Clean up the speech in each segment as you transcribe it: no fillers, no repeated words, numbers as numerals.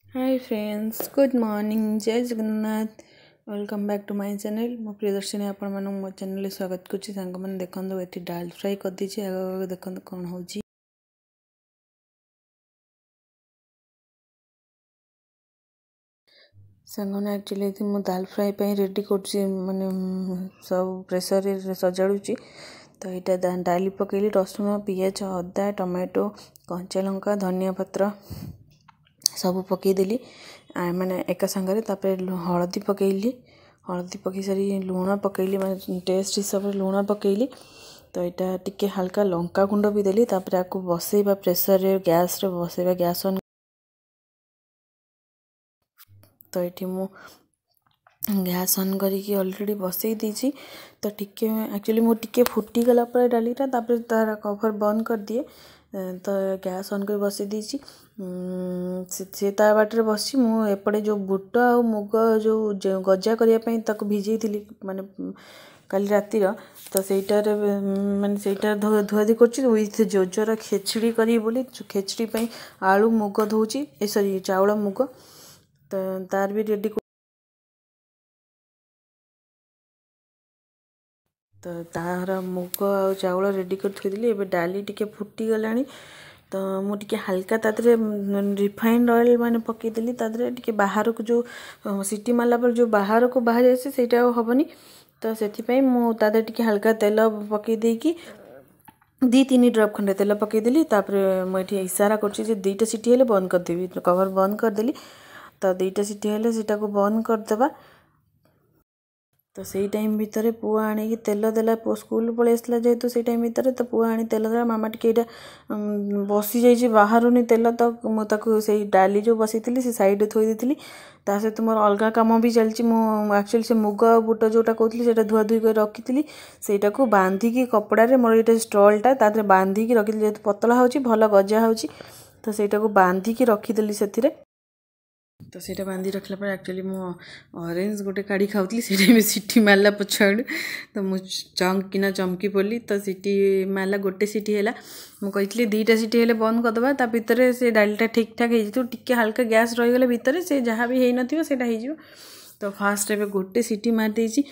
Hi friends, good morning, जय Jagannath. Welcome back to my channel. मो प्रियदर्शिनी आपण मानक मो चैनल स्वागत करछि। सांग मन देखंदो एठी डाल फ्राई कर दिछि। आगे देखंदो कोन होछि। सांग मन एक्चुअली थी मो दाल फ्राई पे रेडी करछि, माने सब प्रेशर रे सजाडुछि। तो एटा डाली पकेली, रसुन, पियाज, अदा, टमाटो, कंचा लंका, धनिया पत्र सब पकईदेली मैंने एका सांगे। हलदी पकईली, हलदी पकई सारी लुण पकईली, मैं टेस्ट हिसाब से लुण पकईली। तो यहाँ टिके हल्का लंका गुंड भी देली। तापर आपको बसैबा प्रेसर रे, गैस रे बसैबा, गैस ऑन। तो ये मु गैस ऑन करके ऑलरेडी बसई दीची। तो टिके एक्चुअली मु टिके फुटी गला पर डालीटा, तापर तार कवर बंद कर दिए। तो गैस ऑन कर बसई दीची। से ता बाटर बसी मु एपटे जो बुट आ मुग जो गजा करने ताको भिजई थी माने काली रातिर। तो सहीटार माने सहीटा धुआधुई कर विथ जोजर खेचड़ी करी बोली खेचड़ी पे आलू मुग धोची, ए सॉरी चाउल मुग। तो तार भी रेडी। तो तार मुग आ चाउल रेडी कर थोड़ी। एबे डाली टिके फुटी गलानी। तो मुझे हल्का तादरे रिफाइंड ऑयल माने पकईदेली। तादरे टिके बाहर को जो सीटी मारला पर जो बाहर को बाहर आसे सेटा हेनी। तो से मुझे टिके हल्का तेल पकई देकी 2-3 ड्रप खंडे तेल पकईदेली। मुझे इशारा कर दुईटा सीटी हेले बंद करदेवी। कवर बंद करदेली। तो दुईटा सीटी हेले सेटा को बंद करदेबा। तो से टाइम भितर पुआ आनी तेल देला। पुआ स्कूल पलि आसला जेहेतु से टाइम भितर। तो पुआ आनी तेल देला। मामा टिके बसी जाइए बाहरुनी तेल। तो मुझे डाली जो बसई थी से साइड थोई दी। ता सहित मोर अलग कम भी चलती। एक्चुअली से मुग बुट जोटा कहती से धुआधुई कर रखी सेटा को बांधिकी कपड़े मोर ये स्टलटा तादे बांधिकी रखी जेहेतु पतला हो भल गजा हो। तो सेटा को बांधिकी रखीदेली से। तो सीटा बांधी रखला पर एक्चुअली मो ऑरेंज गोटे काढ़ी खाऊली से सीटी मारला पछाड़। तो मुझे चमकिना चमकी पड़ी। तो सीटी मारला गोटे सीटी है। मुझे दुईटा सीटी हेले बंद करदे। ता भितर से डालीटा ठीक ठाक हो टिके हल्का गैस रहीगले भितर से जहाँ भी हो ना। तो फास्ट एवं गोटे सीटी मार देची।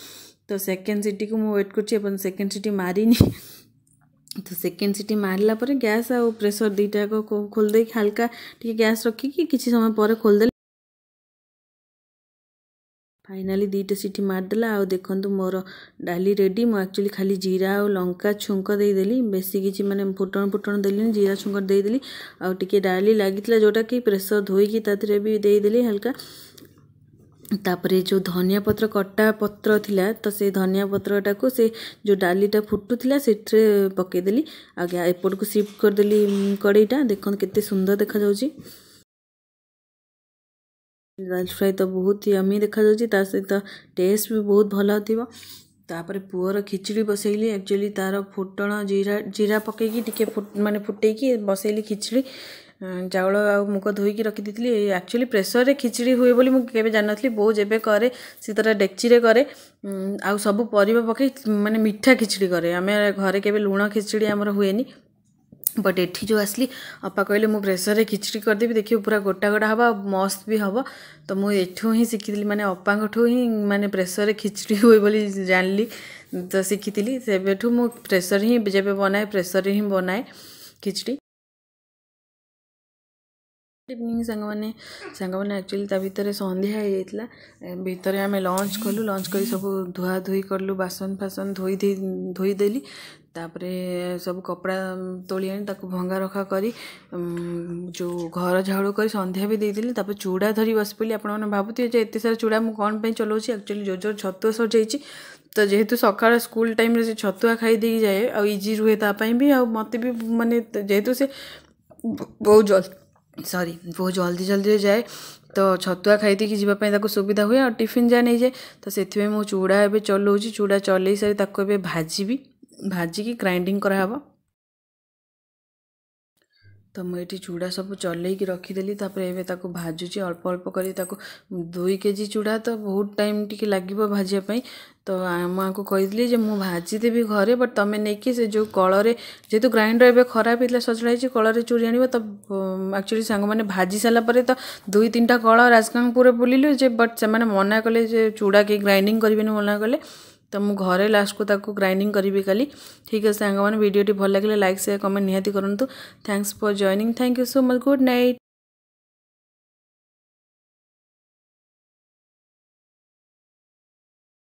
तो सेकेंड सीटी को मुझे वेट कर सेकेंड सीटी मारिनी। तो सेकेंड सीटी मारला पर गैस आ प्रेशर दुईटा को खोल दे हल्का टी गैस रखिकी किसी समय पर खोलदे। फाइनाली दुईटा सीटी मारदेला। आ देखु मोर डाली रेडी। मु एक्चुअली खाली जीरा और लंका छुंक देदेली। बेसी किसी माने फुटण फुटण देली, जीरा छुंक देदेली। आ टिके डाली लगी जोटा कि प्रेसर धोईकी तादरे भी देदेली हल्का। तापरे जो धनिया पत्र कटा पत्र थिला, तो से धनिया पत्रटा को से जो डालीटा फुटुला से पकईदेली। आ एपट को शिफ्ट करदेली कड़ईटा। देखो केते सुंदर देखा जाउची। दाल फ्राई तो बहुत ही यमी देखा सहित टेस्ट भी बहुत भल थी। तापर पुअर खिचड़ी बसैली। एक्चुअली तार फुटण जीरा जीरा पकईकी टिके माने फुटेकी बसैली खिचड़ी। चाउल आ मुग धोईकी रखी दी। एक्चुअली प्रेसर रे खिचड़ी हुए बोली मुझे जान नी। बो जेबे करे सी तरह डेक्ची रे करे। आउ सब परिबा पकई माने मीठा खिचड़ी करे। आम घरे के लुण खिचड़ी आमर हुएनी। बट एठी जो आसली अपा कहले मु प्रेसर रे खिचड़ी करदेवी, देखिए पूरा गोटा गोटा हवा मस्त भी हवा। तो मुझे एठू ही शिखी माने अपाठू ही माने प्रेसर रे खिचड़ी हुए बोली जानली। तो शिखी से मु प्रेसर ही जब बनाए प्रेसर ही बनाए खिचड़ी। इवनिंग सांगने एक्चुअली ता भितर संध्या हो जाता। भितर आम लंच कलु। लंच कर सब धुआ धुई कलु, बासन फासन धोईदेली। तापरे सब कपड़ा तोली आनी ताको भंगा रखा करी जो घर झाड़ू कर संध्या भी देदेली। तापर चूड़ा धरी बस पड़ी। आपने भावुथे जे एत सारा चूड़ा मुझे कौन पे चलाऊँगी। एक्चुअली जोजोर छतुआ सर जाइए। तो जेहेतु सकाळ स्कूल टाइम से छतुआ खाई दी जाए आ इजी रुहे तापाई भी आ मत भी माने जेहेतु से बहुत जल्दी जल्दी जाए। तो छतुआ खाई दी जावाई सुविधा हुए और टिफिन जा नहीं जाए। तो से मु चूड़ा एवं चलाऊँगी। चूड़ा चल सारी भाजी ग्राइंडिंग कराहब। तो मुझे चूड़ा सब चलैक रखीदेली एवं ताको भाजुची अल्प अल्प कर 2 केजी चूड़ा तो बहुत टाइम टी लगे भाजापी तो माँ को कही जे मुझे भाजीदेवी घरे बट तुम नहीं से जो कलरे जेहेतु ग्राइंडर एवं खराब होता सजड़ा कलर चूड़ी आण तो एक्चुअली सांग मैंने भाजी सारापर तो 2-3टा कल राजगांगपुर बुलिलु जे बट से मना कले चूड़ा के ग्राइंडिंग करें मना कले तो मु घरे लास्ट को ताको ग्राइंडिंग करी काली। ठीक है सांग मैंने वीडियो भल लगे लाइक शेयर कमेंट निहाती करूँ। Thanks for joining. Thank you so much. Good night.